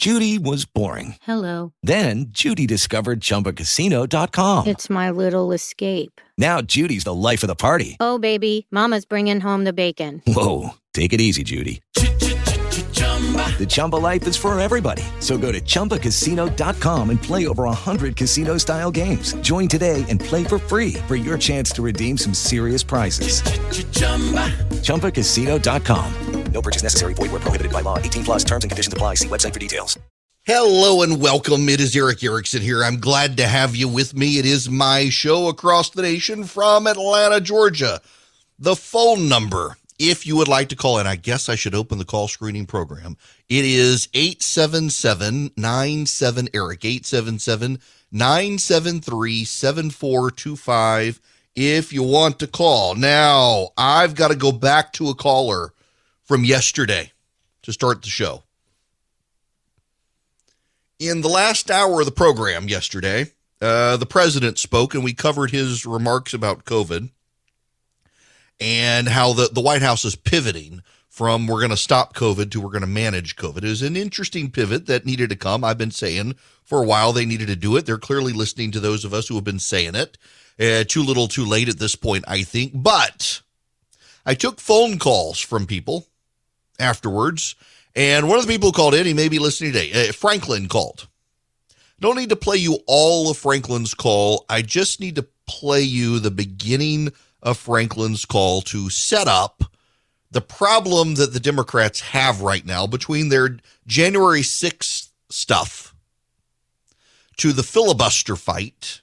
Judy was boring. Hello. Then Judy discovered ChumbaCasino.com. It's my little escape. Now Judy's the life of the party. Oh, baby, mama's bringing home the bacon. Whoa, take it easy, Judy. The Chumba life is for everybody. So go to ChumbaCasino.com and play over 100 casino-style games. Join today and play for free for your chance to redeem some serious prizes. ChumbaCasino.com. No purchase necessary. Void where prohibited by law. 18 plus terms and conditions apply. See website for details. Hello and welcome. It is Eric Erickson here. I'm glad to have you with me. It is my show across the nation from Atlanta, Georgia. The phone number, if you would like to call in, I guess I should open the call screening program. It is 877-97-ERIC, 877-973-7425 if you want to call. Now, I've got to go back to a caller from yesterday to start the show. In the last hour of the program yesterday, the president spoke, and we covered his remarks about COVID and how the White House is pivoting from we're going to stop COVID to we're going to manage COVID. It was an interesting pivot that needed to come. I've been saying for a while they needed to do it. They're clearly listening to those of us who have been saying it. Too little, too late at this point, I think. But I took phone calls from people afterwards, and one of the people who called in, he may be listening today. Franklin called. Don't need to play you all of Franklin's call. I just need to play you the beginning of Franklin's call to set up the problem that the Democrats have right now between their January 6th stuff to the filibuster fight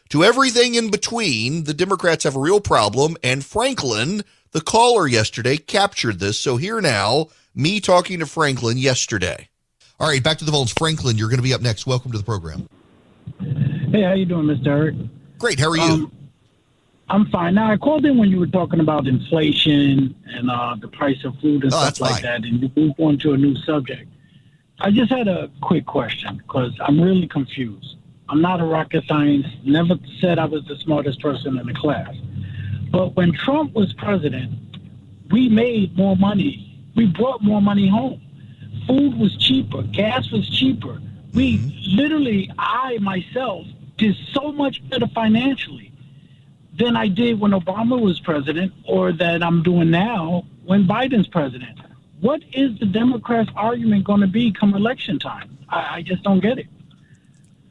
to everything in between. The Democrats have a real problem, and Franklin, the caller yesterday, captured this. So here now, me talking to Franklin yesterday. All right, back to the phones. Franklin, you're going to be up next. Welcome to the program. Hey, how you doing, Mr. Eric? Great. How are you? I'm fine. Now, I called in when you were talking about inflation and the price of food and stuff like that, and you moved on to a new subject. I just had a quick question because I'm really confused. I'm not a rocket science, never said I was the smartest person in the class. But when Trump was president, we made more money. We brought more money home. Food was cheaper. Gas was cheaper. We literally, I myself, did so much better financially than I did when Obama was president or that I'm doing now when Biden's president. What is the Democrats' argument going to be come election time? I just don't get it.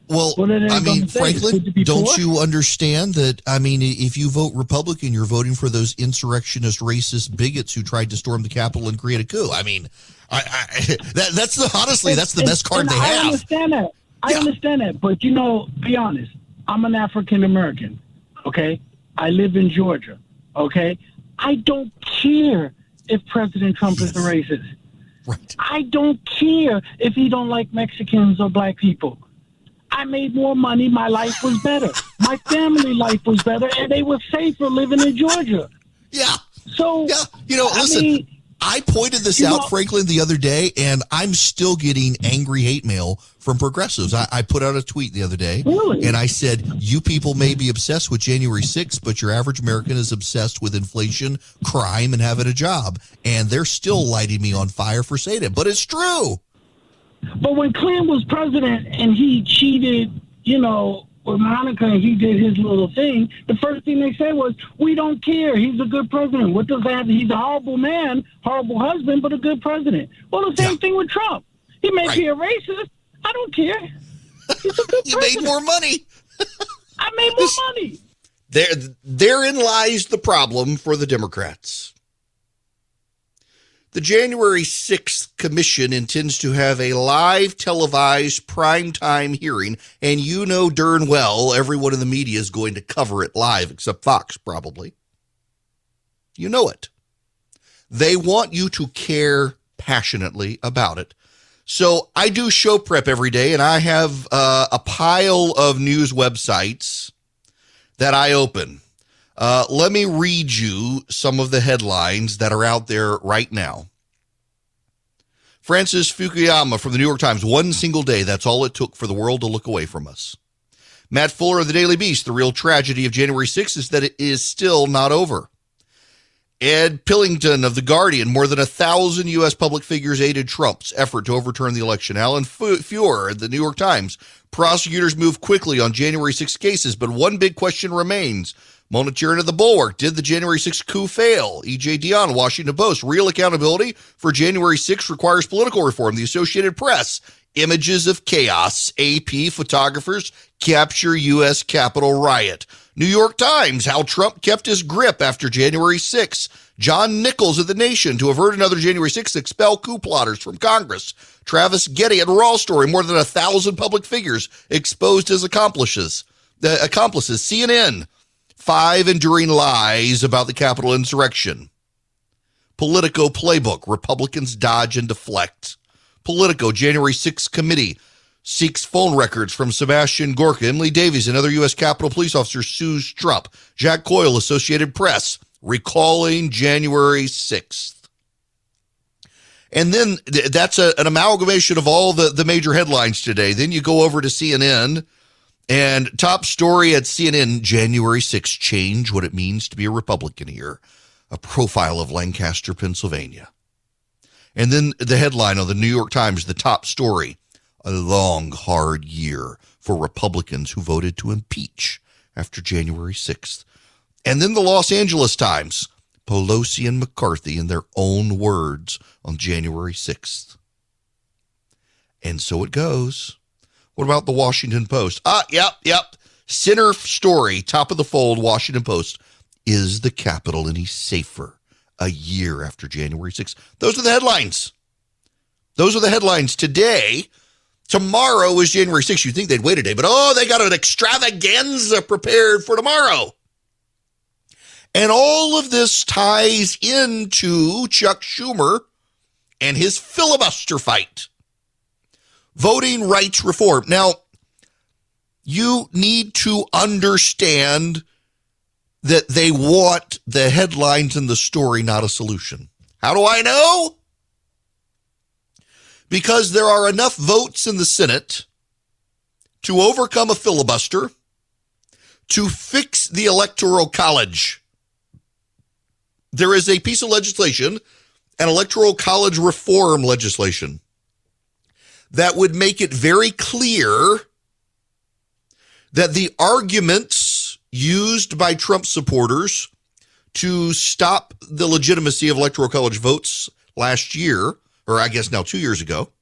Well, I mean, Franklin, don't you understand that, I mean, if you vote Republican, you're voting for those insurrectionist, racist bigots who tried to storm the Capitol and create a coup. I mean, that's the best card they have. I understand that. I understand that. But, you know, be honest. I'm an African-American, okay? I live in Georgia, okay? I don't care if President Trump is a racist. Right. I don't care if he don't like Mexicans or black people. I made more money. My life was better. My family life was better, and they were safer living in Georgia. Yeah. So, yeah. You know, listen, I pointed this out, Franklin, the other day, and I'm still getting angry hate mail from progressives. I put out a tweet the other day, and I said, you people may be obsessed with January 6th, but your average American is obsessed with inflation, crime, and having a job. And they're still lighting me on fire for saying it, but it's true. But when Clinton was president and he cheated, you know, with Monica and he did his little thing, the first thing they said was, we don't care. He's a good president. What does that have? He's a horrible man, horrible husband, but a good president. Well, the same thing with Trump. He may be a racist. I don't care. He's a good You president. made more money. I made more money. Therein lies the problem for the Democrats. The January 6th Commission intends to have a live televised primetime hearing, and you know darn well everyone in the media is going to cover it live, except Fox probably. You know it. They want you to care passionately about it. So I do show prep every day, and I have a pile of news websites that I open. Let me read you some of the headlines that are out there right now. Francis Fukuyama from the New York Times, one single day, that's all it took for the world to look away from us. Matt Fuller of the Daily Beast, the real tragedy of January 6th is that it is still not over. Ed Pillington of The Guardian, more than 1,000 U.S. public figures aided Trump's effort to overturn the election. Alan Feuer at The New York Times, prosecutors moved quickly on January 6 cases, but one big question remains. Mona Cheriton of The Bulwark, did the January 6 coup fail? E.J. Dionne, Washington Post, real accountability for January 6 requires political reform. The Associated Press, images of chaos. AP, photographers capture U.S. Capitol riot. New York Times, how Trump kept his grip after January 6. John Nichols of The Nation, to avert another January 6th, expel coup plotters from Congress. Travis Getty at Raw Story, more than 1,000 public figures exposed as accomplices. CNN, 5 enduring lies about the Capitol insurrection. Politico Playbook, Republicans dodge and deflect. Politico, January 6th committee seeks phone records from Sebastian Gorka. Emily Davies, another U.S. Capitol police officer, sues Trump. Jack Coyle, Associated Press, recalling January 6th. And then that's an amalgamation of all the major headlines today. Then you go over to CNN, and top story at CNN, January 6th, change what it means to be a Republican here. A profile of Lancaster, Pennsylvania. And then the headline on the New York Times, the top story, a long, hard year for Republicans who voted to impeach after January 6th. And then the Los Angeles Times, Pelosi and McCarthy in their own words on January 6th. And so it goes. What about the Washington Post? Yep. Center story, top of the fold, Washington Post. Is the Capitol any safer a year after January 6th? Those are the headlines. Those are the headlines today. Tomorrow is January 6th. You'd think they'd wait a day, but they got an extravaganza prepared for tomorrow. And all of this ties into Chuck Schumer and his filibuster fight. Voting rights reform. Now, you need to understand that they want the headlines and the story, not a solution. How do I know? Because there are enough votes in the Senate to overcome a filibuster, to fix the Electoral College. There is a piece of legislation, an Electoral College reform legislation, that would make it very clear that the arguments used by Trump supporters to stop the legitimacy of Electoral College votes last year, or I guess now 2 years ago,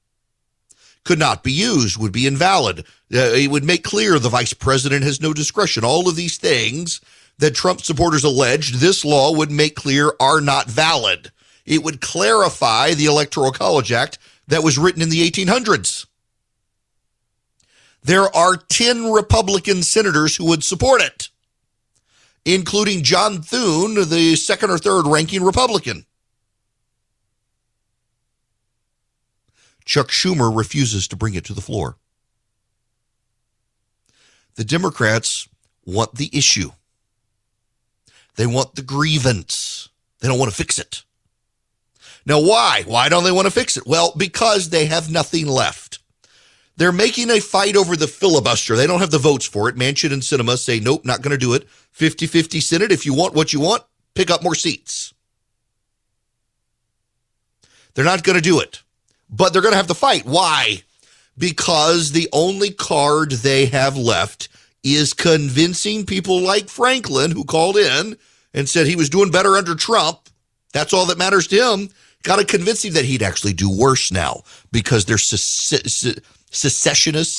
could not be used, would be invalid. It would make clear the vice president has no discretion. All of these things that Trump supporters alleged this law would make clear are not valid. It would clarify the Electoral College Act that was written in the 1800s. There are 10 Republican senators who would support it, including John Thune, the second or third ranking Republican. Chuck Schumer refuses to bring it to the floor. The Democrats want the issue. They want the grievance. They don't want to fix it. Now, why? Why don't they want to fix it? Well, because they have nothing left. They're making a fight over the filibuster. They don't have the votes for it. Manchin and Sinema say, nope, not going to do it. 50-50 Senate. If you want what you want, pick up more seats. They're not going to do it. But they're going to have to fight. Why? Because the only card they have left is convincing people like Franklin, who called in and said he was doing better under Trump. That's all that matters to him. Got to convince him that he'd actually do worse now because they're secessionists,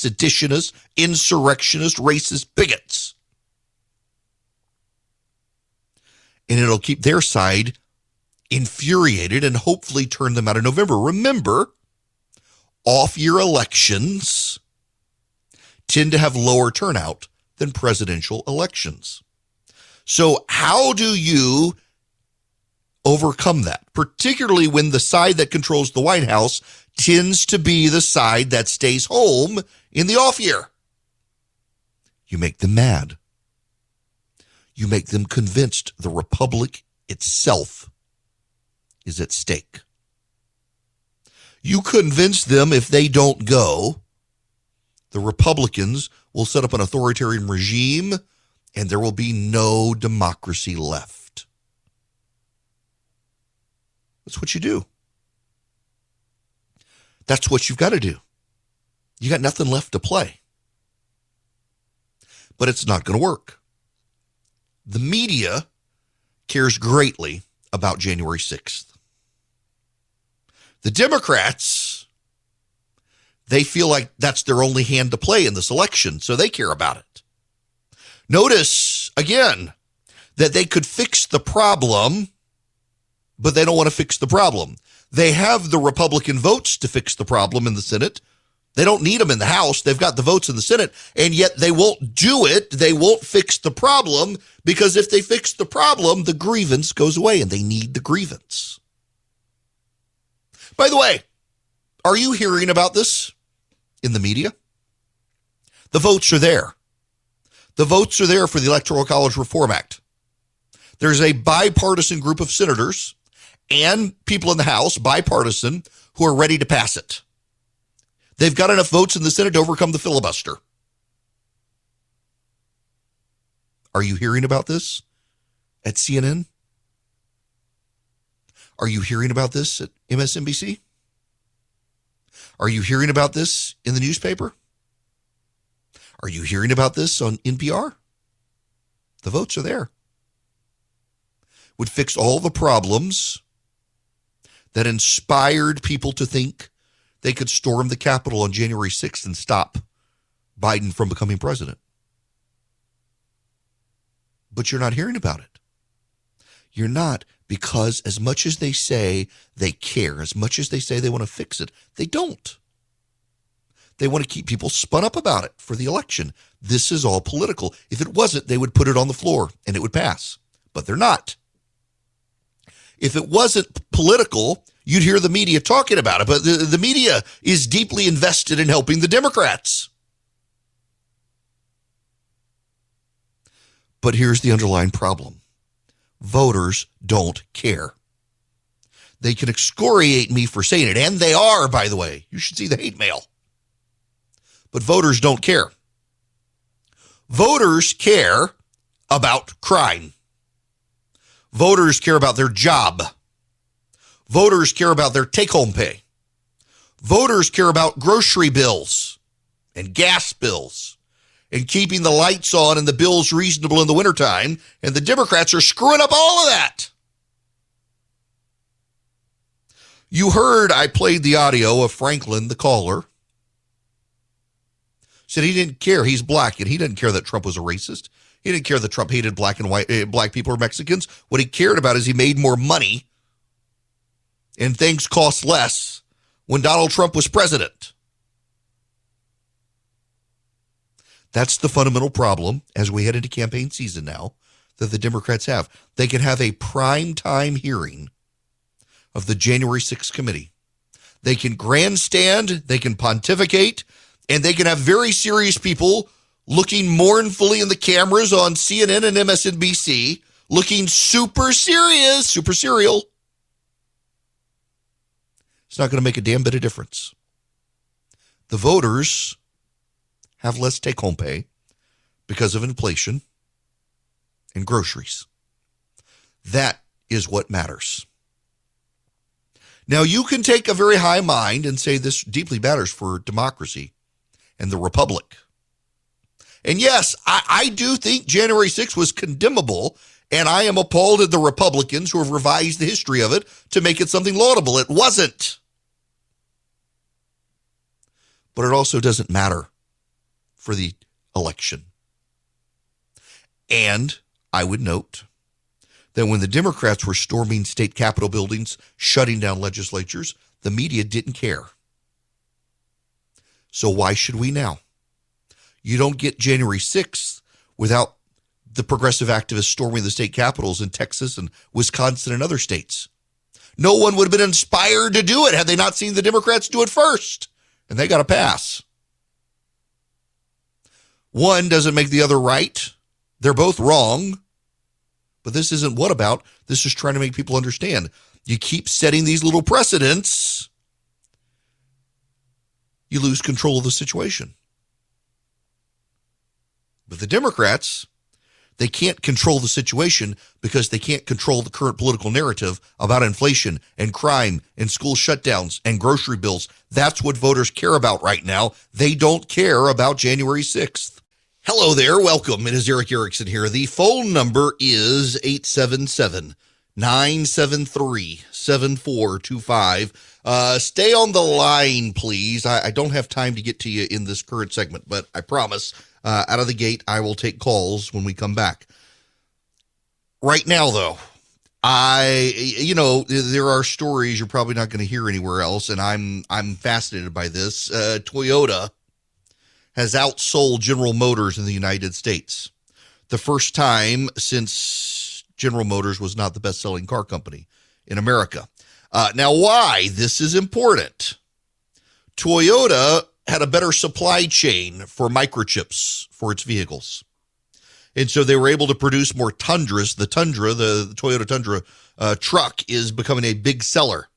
seditionists, insurrectionists, racist bigots. And it'll keep their side infuriated and hopefully turn them out in November. Remember, off-year elections tend to have lower turnout than presidential elections. So how do you overcome that, particularly when the side that controls the White House tends to be the side that stays home in the off year? You make them mad. You make them convinced the republic itself is at stake. You convince them if they don't go, the Republicans will set up an authoritarian regime and there will be no democracy left. That's what you do. That's what you've got to do. You got nothing left to play. But it's not going to work. The media cares greatly about January 6th. The Democrats, they feel like that's their only hand to play in this election, so they care about it. Notice, again, that they could fix the problem, but they don't want to fix the problem. They have the Republican votes to fix the problem in the Senate. They don't need them in the House. They've got the votes in the Senate, and yet they won't do it. They won't fix the problem, because if they fix the problem, the grievance goes away, and they need the grievance. By the way, are you hearing about this in the media? The votes are there. The votes are there for the Electoral College Reform Act. There's a bipartisan group of senators and people in the House, bipartisan, who are ready to pass it. They've got enough votes in the Senate to overcome the filibuster. Are you hearing about this at CNN? Are you hearing about this at MSNBC? Are you hearing about this in the newspaper? Are you hearing about this on NPR? The votes are there. Would fix all the problems that inspired people to think they could storm the Capitol on January 6th and stop Biden from becoming president. But you're not hearing about it. You're not, because as much as they say they care, as much as they say they want to fix it, they don't. They want to keep people spun up about it for the election. This is all political. If it wasn't, they would put it on the floor and it would pass. But they're not. If it wasn't political, you'd hear the media talking about it. But the media is deeply invested in helping the Democrats. But here's the underlying problem. Voters don't care. They can excoriate me for saying it, and they are, by the way. You should see the hate mail. But voters don't care. Voters care about crime. Voters care about their job. Voters care about their take-home pay. Voters care about grocery bills and gas bills and keeping the lights on and the bills reasonable in the wintertime, and the Democrats are screwing up all of that. You heard I played the audio of Franklin, the caller. Said he didn't care. He's black, and he didn't care that Trump was a racist. He didn't care that Trump hated black and white, black people or Mexicans. What he cared about is he made more money and things cost less when Donald Trump was president. That's the fundamental problem as we head into campaign season now that the Democrats have. They can have a prime time hearing of the January 6th committee. They can grandstand, they can pontificate, and they can have very serious people looking mournfully in the cameras on CNN and MSNBC, looking super serious, super serial. It's not going to make a damn bit of difference. The voters have less take-home pay because of inflation and groceries. That is what matters. Now, you can take a very high mind and say this deeply matters for democracy and the republic. And yes, I do think January 6th was condemnable, and I am appalled at the Republicans who have revised the history of it to make it something laudable. It wasn't. But it also doesn't matter for the election. And I would note that when the Democrats were storming state capitol buildings, shutting down legislatures, the media didn't care. So why should we now? You don't get January 6th without the progressive activists storming the state capitals in Texas and Wisconsin and other states. No one would have been inspired to do it had they not seen the Democrats do it first. And they got a pass. One doesn't make the other right. They're both wrong. But this isn't what about. This is trying to make people understand. You keep setting these little precedents, you lose control of the situation. But the Democrats, They can't control the situation because they can't control the current political narrative about inflation and crime and school shutdowns and grocery bills. That's what voters care about right now. They don't care about January 6th. Hello there. Welcome. It is Eric Erickson here. The phone number is 877-973-7425. Stay on the line, please. I don't have time to get to you in this current segment, but I promise out of the gate, I will take calls when we come back. Right now, though, there are stories you're probably not going to hear anywhere else, and I'm fascinated by this. Toyota has outsold General Motors in the United States. The first time since General Motors was not the best-selling car company in America. Now, why this is important? Toyota had a better supply chain for microchips for its vehicles. And so they were able to produce more Tundras. The Tundra, the Toyota Tundra truck is becoming a big seller.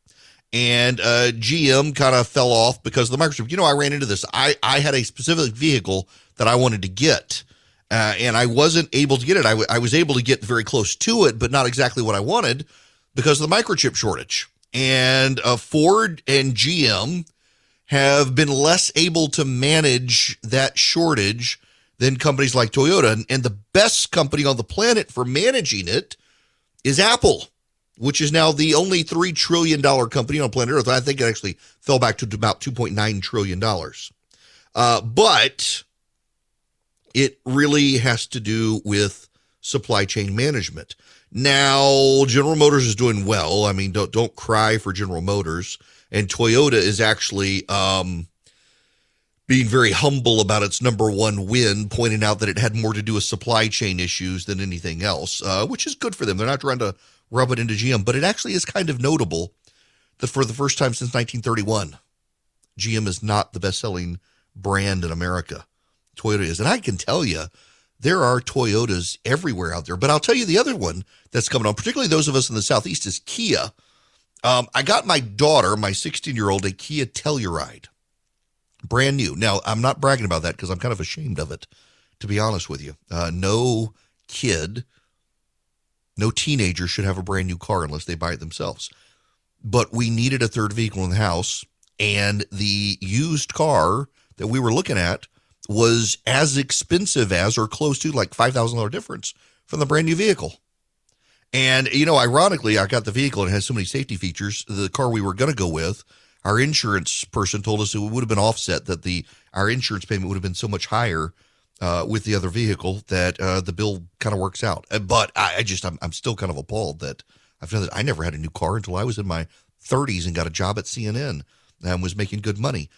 And GM kind of fell off because of the microchip. I ran into this. I had a specific vehicle that I wanted to get, and I wasn't able to get it. I was able to get very close to it, but not exactly what I wanted because of the microchip shortage. And Ford and GM have been less able to manage that shortage than companies like Toyota. And the best company on the planet for managing it is Apple, which is now the only $3 trillion company on planet Earth. I think it actually fell back to about $2.9 trillion. But it really has to do with supply chain management. Now, General Motors is doing well. I mean, don't cry for General Motors. And Toyota is actually being very humble about its number one win, pointing out that it had more to do with supply chain issues than anything else, which is good for them. They're not trying to rub it into GM, but it actually is kind of notable that for the first time since 1931, GM is not the best-selling brand in America. Toyota is. And I can tell you, there are Toyotas everywhere out there. But I'll tell you the other one that's coming on, particularly those of us in the Southeast, is Kia. I got my daughter, my 16-year-old, a Kia Telluride. Brand new. Now, I'm not bragging about that because I'm kind of ashamed of it, to be honest with you. No kid, no teenager should have a brand new car unless they buy it themselves. But we needed a third vehicle in the house, and the used car that we were looking at was as expensive as or close to like $5,000 difference from the brand new vehicle. And, ironically, I got the vehicle and it has so many safety features. The car we were going to go with, our insurance person told us it would have been offset, that our insurance payment would have been so much higher with the other vehicle that the bill kind of works out. But I'm still kind of appalled that I've done that. I never had a new car until I was in my 30s and got a job at CNN and was making good money.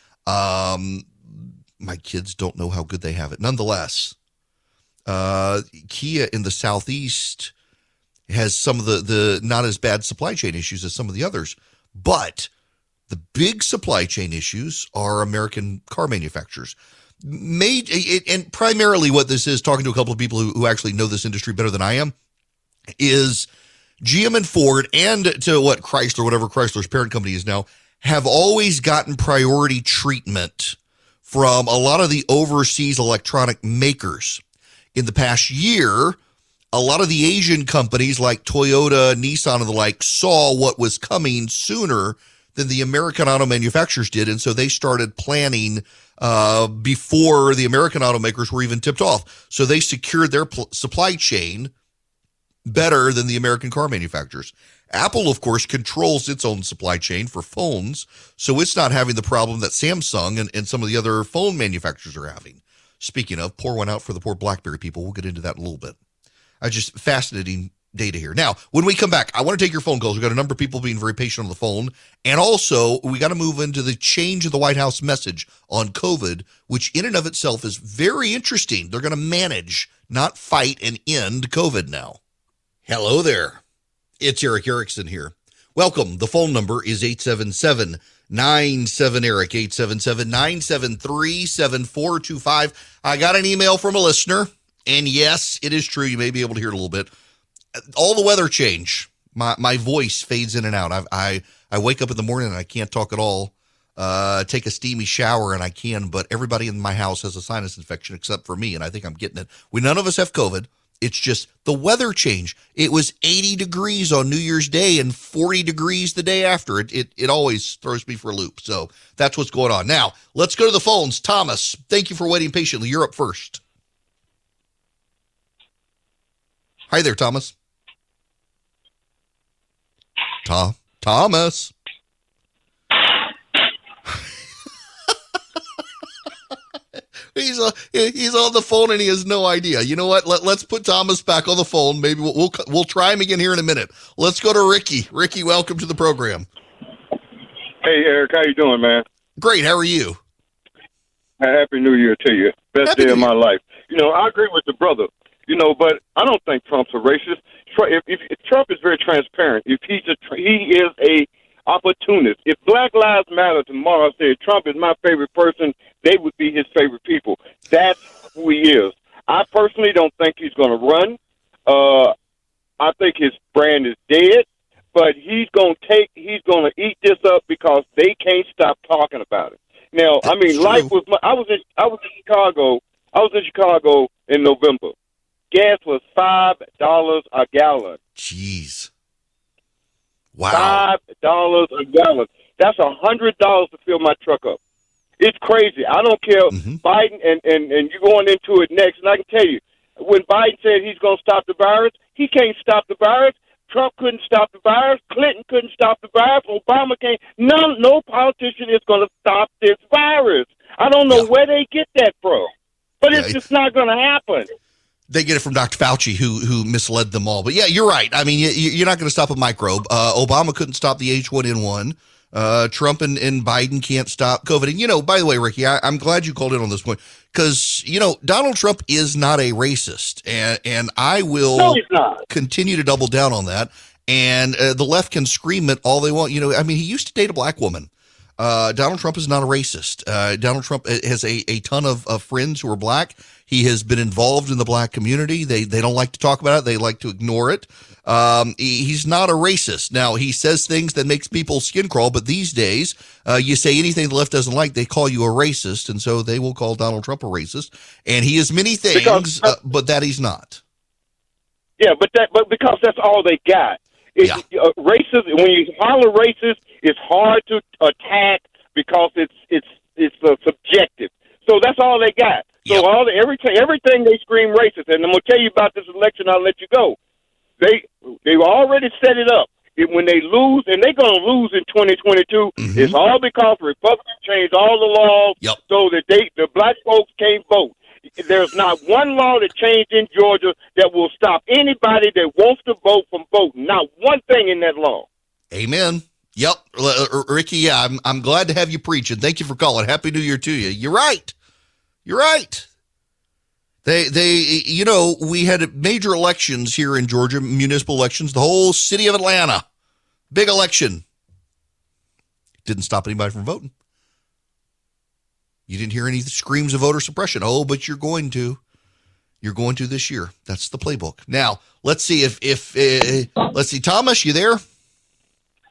My kids don't know how good they have it. Nonetheless, Kia in the Southeast has some of the not as bad supply chain issues as some of the others. But the big supply chain issues are American car manufacturers. And primarily what this is, talking to a couple of people who actually know this industry better than I am, is GM and Ford and to what Chrysler, whatever Chrysler's parent company is now, have always gotten priority treatment from a lot of the overseas electronic makers. In the past year, a lot of the Asian companies like Toyota, Nissan, and the like saw what was coming sooner than the American auto manufacturers did, and so they started planning before the American automakers were even tipped off. So they secured their supply chain better than the American car manufacturers. Apple, of course, controls its own supply chain for phones, so it's not having the problem that Samsung and some of the other phone manufacturers are having. Speaking of, pour one out for the poor BlackBerry people. We'll get into that in a little bit. Just fascinating data here. Now, when we come back, I want to take your phone calls. We've got a number of people being very patient on the phone. And also, we got to move into the change of the White House message on COVID, which in and of itself is very interesting. They're going to manage, not fight and end COVID now. Hello there. It's Eric Erickson here. Welcome. The phone number is 877-97-ERIC, 877-973-7425. I got an email from a listener. And yes, it is true. You may be able to hear it a little bit. All the weather change. My voice fades in and out. I wake up in the morning and I can't talk at all. Take a steamy shower and I can, but everybody in my house has a sinus infection except for me, and I think I'm getting it. None of us have COVID, It's just the weather change. It was 80 degrees on New Year's Day and 40 degrees the day after. It always throws me for a loop. So that's what's going on. Now, let's go to the phones. Thomas, thank you for waiting patiently. You're up first. Hi there, Thomas. Thomas. He's on the phone and he has no idea. You know what? Let's put Thomas back on the phone. Maybe we'll try him again here in a minute. Let's go to Ricky. Ricky, welcome to the program. Hey, Eric, how you doing, man? Great. How are you? Happy New Year to you. Best day of my life. I agree with the brother. But I don't think Trump's a racist. If Trump is very transparent. If he is a opportunist. If Black Lives Matter tomorrow said Trump is my favorite person, they would be his favorite people. That's who he is. I personally don't think he's going to run. I think his brand is dead, but he's going to eat this up because they can't stop talking about it. Now, I mean, I was in Chicago. I was in Chicago in November. Gas was $5 a gallon. Jeez. Wow. $5 a gallon. That's $100 to fill my truck up. It's crazy. I don't care. Biden, and you're going into it next, and I can tell you, when Biden said he's going to stop the virus, he can't stop the virus. Trump couldn't stop the virus. Clinton couldn't stop the virus. Obama can't. No politician is going to stop this virus. I don't know where they get that from, but it's just not going to happen. They get it from Dr. Fauci, who misled them all. But yeah, you're right. I mean, you're not going to stop a microbe. Obama couldn't stop the H1N1. Trump and Biden can't stop COVID. And, by the way, Ricky, I'm glad you called in on this point because, Donald Trump is not a racist. And I will continue to double down on that. And the left can scream it all they want. I mean, he used to date a black woman. Donald Trump is not a racist. Donald Trump has a ton of friends who are black. He has been involved in the black community. They don't like to talk about it. They like to ignore it. He's not a racist. Now, he says things that makes people skin crawl, but these days, you say anything the left doesn't like, they call you a racist, and so they will call Donald Trump a racist. And he is many things, but that he's not. Yeah, but because that's all they got. Racist. When you holler racist, it's hard to attack because it's subjective. So that's all they got. So everything they scream racist. And I'm gonna tell you about this election. I'll let you go. They already set it up. When they lose, and they're gonna lose in 2022, it's all because Republicans changed all the laws so that the black folks can't vote. There's not one law that changed in Georgia that will stop anybody that wants to vote from voting. Not one thing in that law. Amen. Yep. Ricky, I'm glad to have you preach, and thank you for calling. Happy New Year to you. You're right. You're right. We had major elections here in Georgia, municipal elections, the whole city of Atlanta, big election. Didn't stop anybody from voting. You didn't hear any screams of voter suppression. Oh, but you're going to. You're going to this year. That's the playbook. Now, let's see let's see, Thomas, you there?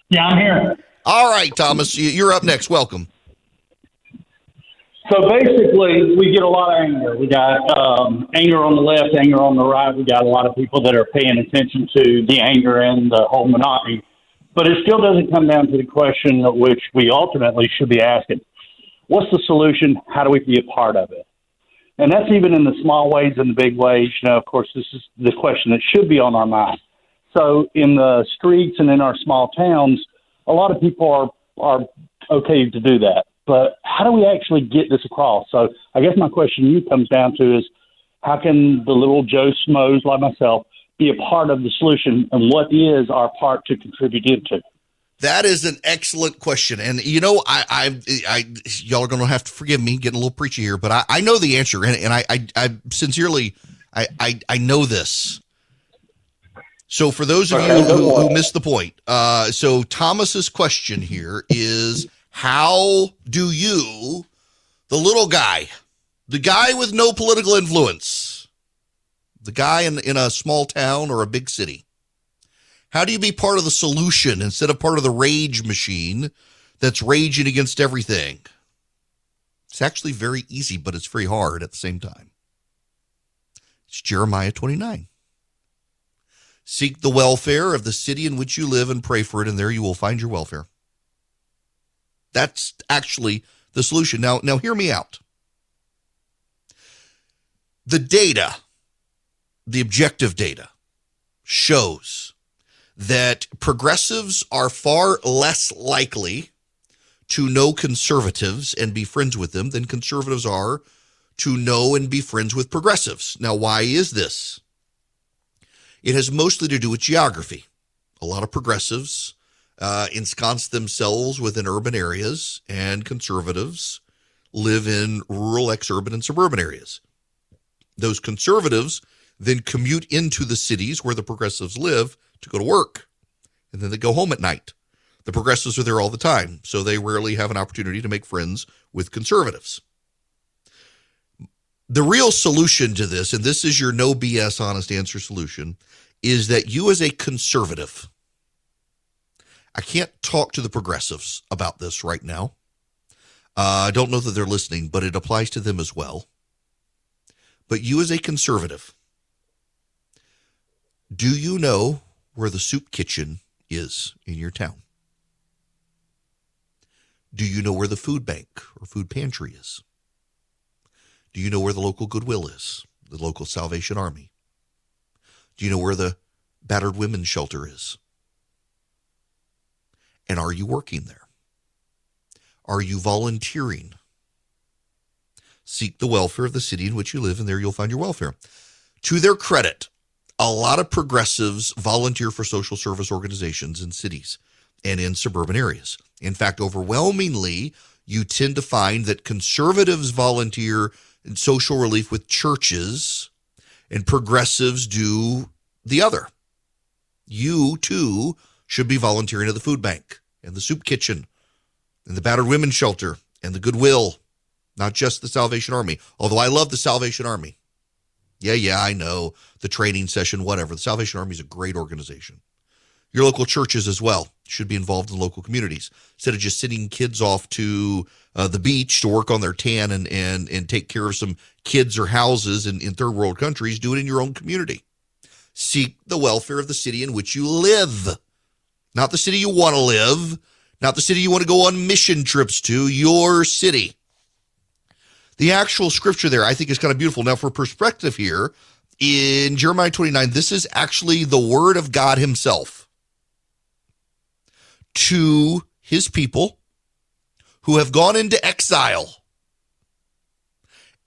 Yeah, I'm here. All right, Thomas, you're up next. Welcome. So basically, we get a lot of anger. We got anger on the left, anger on the right. We got a lot of people that are paying attention to the anger and the whole monotony. But it still doesn't come down to the question which we ultimately should be asking. What's the solution? How do we be a part of it? And that's even in the small ways and the big ways. Of course, this is the question that should be on our mind. So in the streets and in our small towns, a lot of people are okay to do that. But how do we actually get this across? So I guess my question to you comes down to is, how can the little Joe Schmoes like myself be a part of the solution, and what is our part to contribute into? That is an excellent question. And, y'all are going to have to forgive me getting a little preachy here, but I know the answer. And I sincerely, I know this. So for those of you who missed the point, so Thomas's question here is, how do you, the little guy, the guy with no political influence, the guy in a small town or a big city, how do you be part of the solution instead of part of the rage machine that's raging against everything? It's actually very easy, but it's very hard at the same time. It's Jeremiah 29. Seek the welfare of the city in which you live and pray for it, and there you will find your welfare. That's actually the solution. Now hear me out. The data, the objective data, shows that progressives are far less likely to know conservatives and be friends with them than conservatives are to know and be friends with progressives. Now, why is this? It has mostly to do with geography. A lot of progressives ensconce themselves within urban areas, and conservatives live in rural, ex-urban, and suburban areas. Those conservatives then commute into the cities where the progressives live to go to work, and then they go home at night. The progressives are there all the time, so they rarely have an opportunity to make friends with conservatives. The real solution to this, and this is your no BS honest answer solution, is that you as a conservative, I can't talk to the progressives about this right now. I don't know that they're listening, but it applies to them as well. But you as a conservative, do you know where the soup kitchen is in your town? Do you know where the food bank or food pantry is? Do you know where the local Goodwill is, the local Salvation Army? Do you know where the battered women's shelter is? And are you working there? Are you volunteering? Seek the welfare of the city in which you live, and there you'll find your welfare. To their credit, a lot of progressives volunteer for social service organizations in cities and in suburban areas. In fact, overwhelmingly, you tend to find that conservatives volunteer in social relief with churches and progressives do the other. You, too, should be volunteering at the food bank and the soup kitchen and the battered women's shelter and the Goodwill, not just the Salvation Army, although I love the Salvation Army. Yeah, I know, the training session, whatever. The Salvation Army is a great organization. Your local churches as well should be involved in local communities. Instead of just sending kids off to the beach to work on their tan and take care of some kids or houses in third world countries, do it in your own community. Seek the welfare of the city in which you live. Not the city you want to live, not the city you want to go on mission trips to, your city. The actual scripture there, I think, is kind of beautiful. Now, for perspective here, in Jeremiah 29, this is actually the word of God himself to his people who have gone into exile.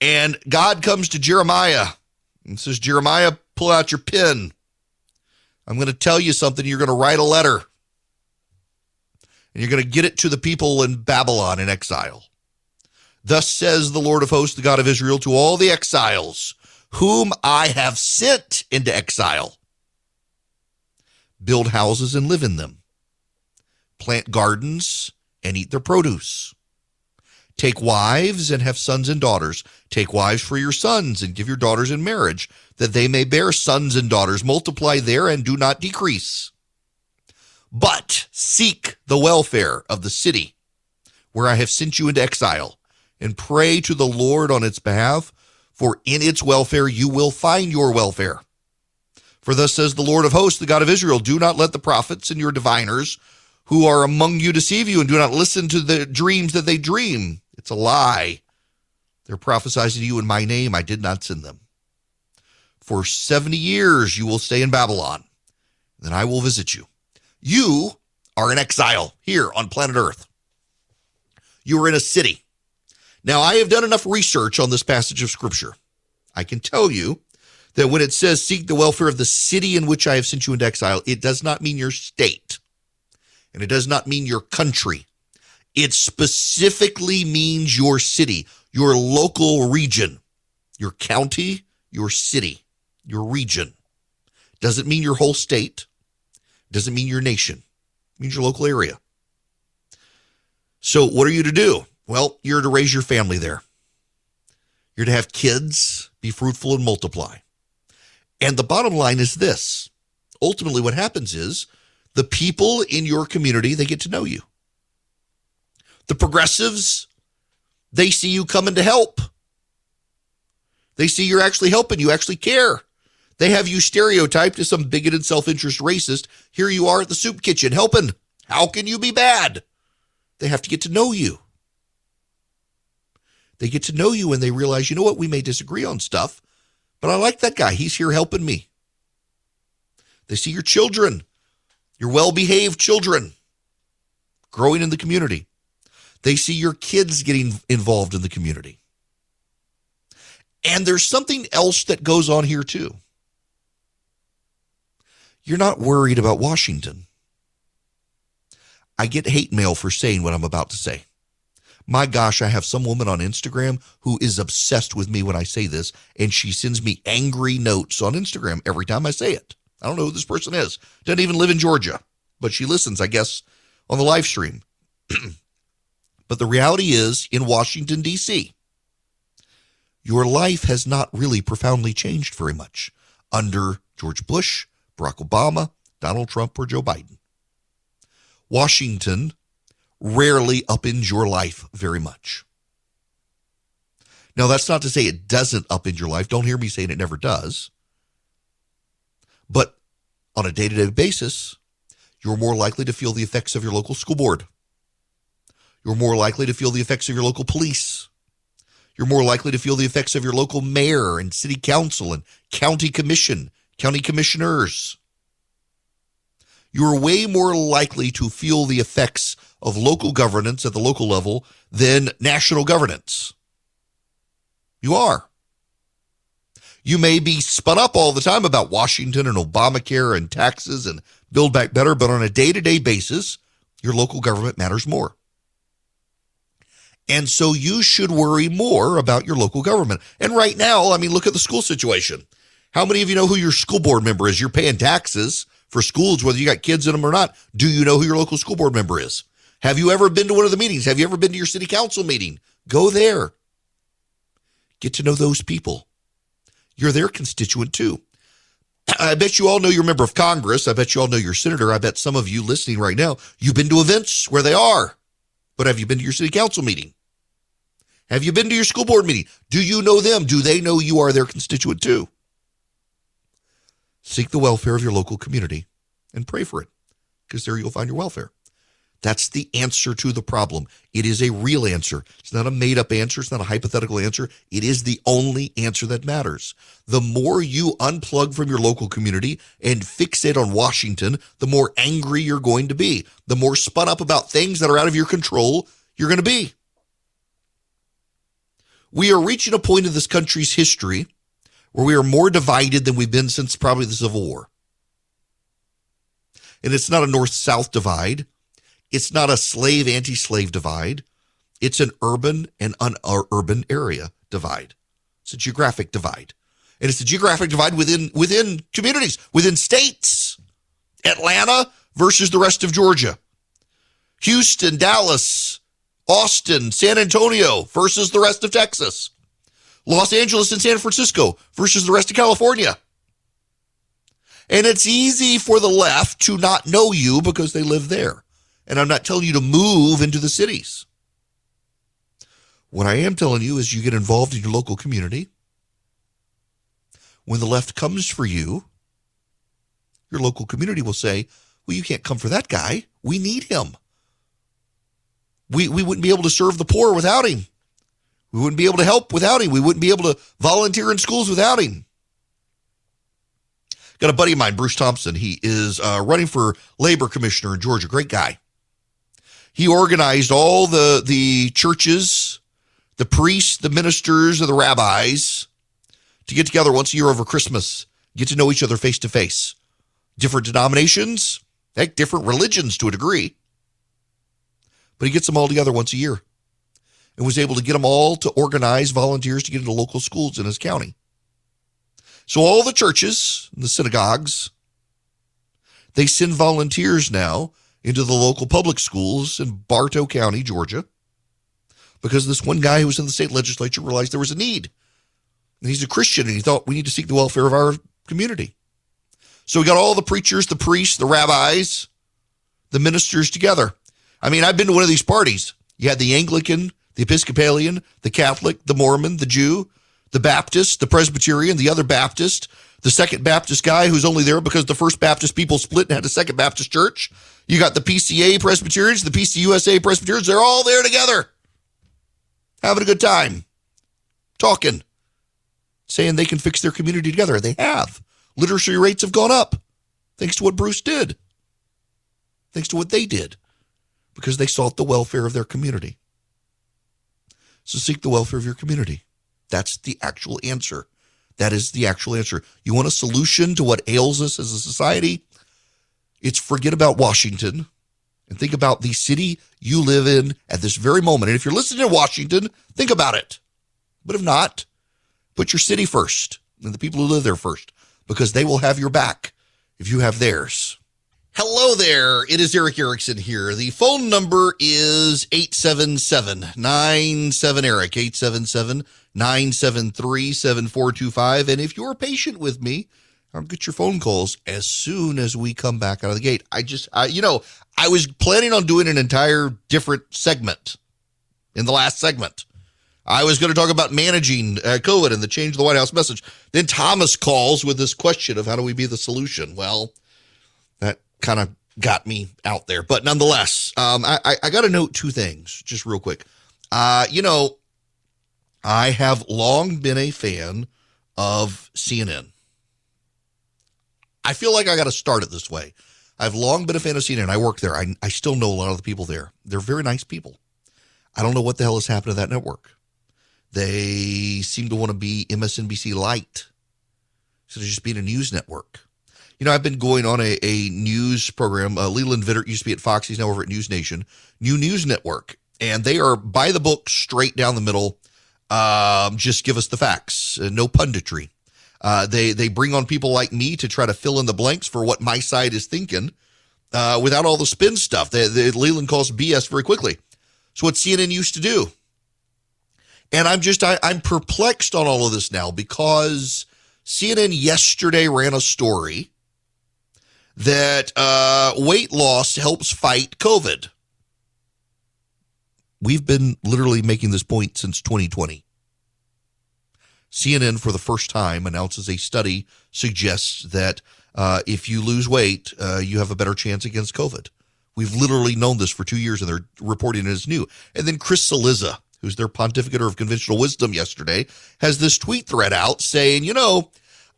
And God comes to Jeremiah and says, Jeremiah, pull out your pen. I'm going to tell you something. You're going to write a letter. And you're going to get it to the people in Babylon in exile. Thus says the Lord of hosts, the God of Israel, to all the exiles whom I have sent into exile. Build houses and live in them. Plant gardens and eat their produce. Take wives and have sons and daughters. Take wives for your sons and give your daughters in marriage, that they may bear sons and daughters. Multiply there and do not decrease. But seek the welfare of the city where I have sent you into exile, and pray to the Lord on its behalf, for in its welfare you will find your welfare. For thus says the Lord of hosts, the God of Israel, do not let the prophets and your diviners who are among you deceive you, and do not listen to the dreams that they dream. It's a lie. They're prophesying to you in my name. I did not send them. For 70 years you will stay in Babylon, then I will visit you. You are in exile here on planet Earth. You are in a city. Now, I have done enough research on this passage of Scripture. I can tell you that when it says seek the welfare of the city in which I have sent you into exile, it does not mean your state, and it does not mean your country. It specifically means your city, your local region, your county, your city, your region. Doesn't mean your whole state. Doesn't mean your nation. It means your local area. So what are you to do? Well, you're to raise your family there. You're to have kids, be fruitful and multiply. And the bottom line is this. Ultimately, what happens is the people in your community, they get to know you. The progressives, they see you coming to help. They see you're actually helping, you actually care. They have you stereotyped as some bigoted, self-interest racist. Here you are at the soup kitchen helping. How can you be bad? They have to get to know you. They get to know you and they realize, you know what, we may disagree on stuff, but I like that guy. He's here helping me. They see your children, your well-behaved children, growing in the community. They see your kids getting involved in the community. And there's something else that goes on here too. You're not worried about Washington. I get hate mail for saying what I'm about to say. My gosh, I have some woman on Instagram who is obsessed with me when I say this, and she sends me angry notes on Instagram every time I say it. I don't know who this person is. Doesn't even live in Georgia, but she listens, I guess, on the live stream. But the reality is, in Washington, D.C., your life has not really profoundly changed very much under George Bush, Barack Obama, Donald Trump, or Joe Biden. Washington rarely upends your life very much. Now, that's not to say it doesn't upend your life. Don't hear me saying it never does. But on a day-to-day basis, you're more likely to feel the effects of your local school board. You're more likely to feel the effects of your local police. You're more likely to feel the effects of your local mayor and city council and county commission, county commissioners. You're way more likely to feel the effects of local governance at the local level than national governance. You are. You may be spun up all the time about Washington and Obamacare and taxes and Build Back Better, but on a day-to-day basis, your local government matters more. And so you should worry more about your local government. And right now, I mean, look at the school situation. How many of you know who your school board member is? You're paying taxes for schools, whether you got kids in them or not. Do you know who your local school board member is? Have you ever been to one of the meetings? Have you ever been to your city council meeting? Go there. Get to know those people. You're their constituent too. I bet you all know your member of Congress. I bet you all know your senator. I bet some of you listening right now, you've been to events where they are. But have you been to your city council meeting? Have you been to your school board meeting? Do you know them? Do they know you are their constituent too? Seek the welfare of your local community and pray for it, because there you'll find your welfare. That's the answer to the problem. It is a real answer. It's not a made-up answer. It's not a hypothetical answer. It is the only answer that matters. The more you unplug from your local community and fixate on Washington, the more angry you're going to be. The more spun up about things that are out of your control you're going to be. We are reaching a point in this country's history where we are more divided than we've been since probably the Civil War. And it's not a north-south divide. It's not a slave, anti-slave divide. It's an urban and unurban area divide. It's a geographic divide. And it's a geographic divide within communities, within states. Atlanta versus the rest of Georgia. Houston, Dallas, Austin, San Antonio versus the rest of Texas. Los Angeles and San Francisco versus the rest of California. And it's easy for the left to not know you because they live there. And I'm not telling you to move into the cities. What I am telling you is you get involved in your local community. When the left comes for you, your local community will say, well, you can't come for that guy. We need him. We wouldn't be able to serve the poor without him. We wouldn't be able to help without him. We wouldn't be able to volunteer in schools without him. Got a buddy of mine, Bruce Thompson. He is running for labor commissioner in Georgia. Great guy. He organized all the churches, the priests, the ministers, and the rabbis to get together once a year over Christmas, get to know each other face to face. Different denominations, heck, different religions to a degree. But he gets them all together once a year and was able to get them all to organize volunteers to get into local schools in his county. So all the churches, the synagogues, they send volunteers now into the local public schools in Bartow County, Georgia, because this one guy who was in the state legislature realized there was a need. And he's a Christian, and he thought we need to seek the welfare of our community. So we got all the preachers, the priests, the rabbis, the ministers together. I mean, I've been to one of these parties. You had the Anglican, the Episcopalian, the Catholic, the Mormon, the Jew, the Baptist, the Presbyterian, the other Baptist, The Second Baptist guy who's only there because the First Baptist people split and had a Second Baptist church. You got the PCA Presbyterians, the PCUSA Presbyterians. They're all there together, having a good time, talking, saying they can fix their community together. They have. Literacy rates have gone up thanks to what Bruce did, thanks to what they did, because they sought the welfare of their community. So seek the welfare of your community. That's the actual answer. That is the actual answer. You want a solution to what ails us as a society? It's forget about Washington and think about the city you live in at this very moment. And if you're listening to Washington, think about it. But if not, put your city first and the people who live there first, because they will have your back if you have theirs. Hello there. It is Eric Erickson here. The phone number is 877-97-ERIC, 877-973-7425. And if you're patient with me, I'll get your phone calls as soon as we come back out of the gate. I was planning on doing an entire different segment in the last segment. I was going to talk about managing COVID and the change of the White House message. Then Thomas calls with this question of how do we be the solution? Well, that kind of got me out there. But nonetheless, I got to note two things just real quick. I have long been a fan of CNN. I feel like I got to start it this way. I've long been a fan of CNN. I work there. I still know a lot of the people there. They're very nice people. I don't know what the hell has happened to that network. They seem to want to be MSNBC light instead of just being a news network. You know, I've been going on a news program. Leland Vittert used to be at Fox. He's now over at News Nation, new news network. And they are by the book, straight down the middle. Just give us the facts, no punditry. They bring on people like me to try to fill in the blanks for what my side is thinking without all the spin stuff. Leland calls BS very quickly. It's what CNN used to do. And I'm perplexed on all of this now because CNN yesterday ran a story that weight loss helps fight COVID. We've been literally making this point since 2020. CNN, for the first time, announces a study suggests that if you lose weight, you have a better chance against COVID. We've literally known this for 2 years, and they're reporting it as new. And then Chris Cillizza, who's their pontificator of conventional wisdom yesterday, has this tweet thread out saying,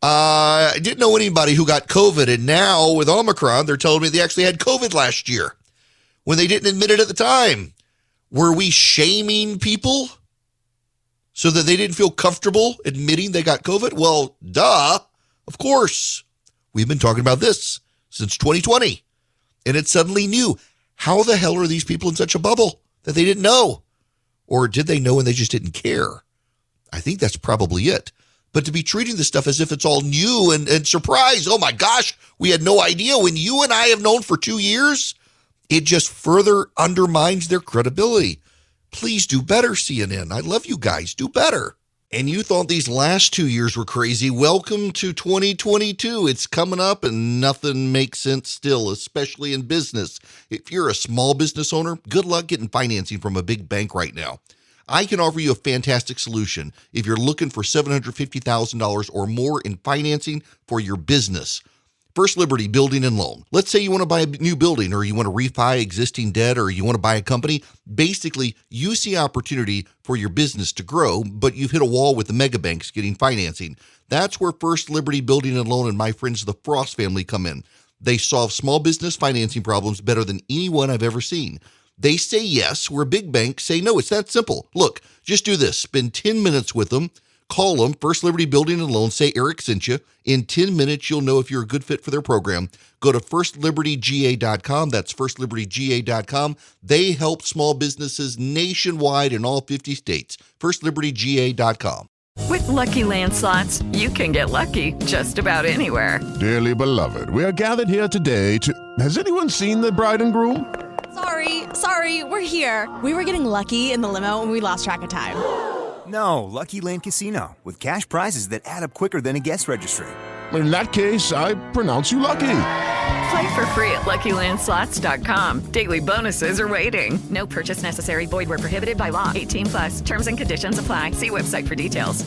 I didn't know anybody who got COVID, and now with Omicron, they're telling me they actually had COVID last year when they didn't admit it at the time. Were we shaming people so that they didn't feel comfortable admitting they got COVID? Well, duh, of course. We've been talking about this since 2020, and it's suddenly new. How the hell are these people in such a bubble that they didn't know? Or did they know and they just didn't care? I think that's probably it. But to be treating this stuff as if it's all new and surprise, oh my gosh, we had no idea when you and I have known for 2 years, it just further undermines their credibility. Please do better, CNN. I love you guys. Do better. And you thought these last 2 years were crazy. Welcome to 2022. It's coming up and nothing makes sense still, especially in business. If you're a small business owner, good luck getting financing from a big bank right now. I can offer you a fantastic solution if you're looking for $750,000 or more in financing for your business. First Liberty Building and Loan. Let's say you want to buy a new building or you want to refi existing debt or you want to buy a company. Basically, you see opportunity for your business to grow, but you've hit a wall with the mega banks getting financing. That's where First Liberty Building and Loan and my friends, the Frost family, come in. They solve small business financing problems better than anyone I've ever seen. They say yes, where big banks say no. It's that simple. Look, just do this. Spend 10 minutes with them. Call them, First Liberty Building and Loan, say Eric sent you. In 10 minutes, you'll know if you're a good fit for their program. Go to firstlibertyga.com. That's firstlibertyga.com. They help small businesses nationwide in all 50 states. firstlibertyga.com. With Lucky Land Slots, you can get lucky just about anywhere. Dearly beloved, we are gathered here today to... Has anyone seen the bride and groom? Sorry, we're here. We were getting lucky in the limo and we lost track of time. No, Lucky Land Casino, with cash prizes that add up quicker than a guest registry. In that case, I pronounce you lucky. Play for free at LuckyLandSlots.com. Daily bonuses are waiting. No purchase necessary. Void where prohibited by law. 18+. Terms and conditions apply. See website for details.